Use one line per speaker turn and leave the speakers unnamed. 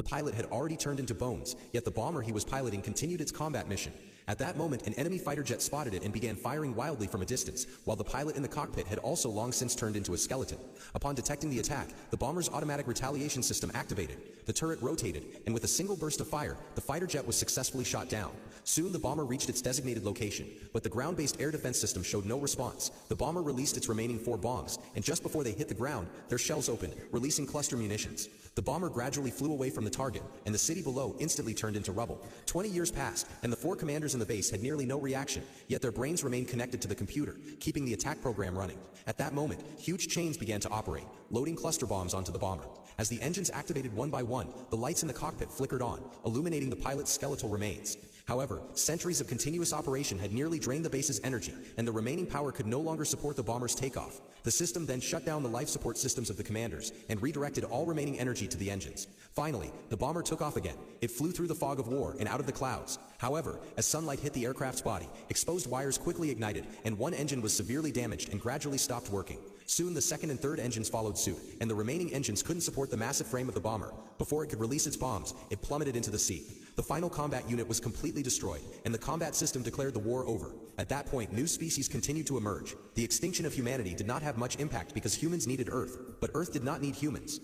The pilot had already turned into bones, yet the bomber he was piloting continued its combat mission. At that moment, an enemy fighter jet spotted it and began firing wildly from a distance, while the pilot in the cockpit had also long since turned into a skeleton. Upon detecting the attack, the bomber's automatic retaliation system activated. The turret rotated, and with a single burst of fire, the fighter jet was successfully shot down. Soon the bomber reached its designated location, but the ground-based air defense system showed no response. The bomber released its remaining 4 bombs, and just before they hit the ground, their shells opened, releasing cluster munitions. The bomber gradually flew away from the target, and the city below instantly turned into rubble. 20 years passed, and the 4 commanders in the base had nearly no reaction, yet their brains remained connected to the computer, keeping the attack program running. At that moment, huge chains began to operate, loading cluster bombs onto the bomber. As the engines activated one by one, the lights in the cockpit flickered on, illuminating the pilot's skeletal remains. However, centuries of continuous operation had nearly drained the base's energy, and the remaining power could no longer support the bomber's takeoff. The system then shut down the life support systems of the commanders, and redirected all remaining energy to the engines. Finally, the bomber took off again. It flew through the fog of war and out of the clouds. However, as sunlight hit the aircraft's body, exposed wires quickly ignited, and one engine was severely damaged and gradually stopped working. Soon the second and third engines followed suit, and the remaining engines couldn't support the massive frame of the bomber. Before it could release its bombs, it plummeted into the sea. The final combat unit was completely destroyed, and the combat system declared the war over. At that point, new species continued to emerge. The extinction of humanity did not have much impact because humans needed Earth, but Earth did not need humans.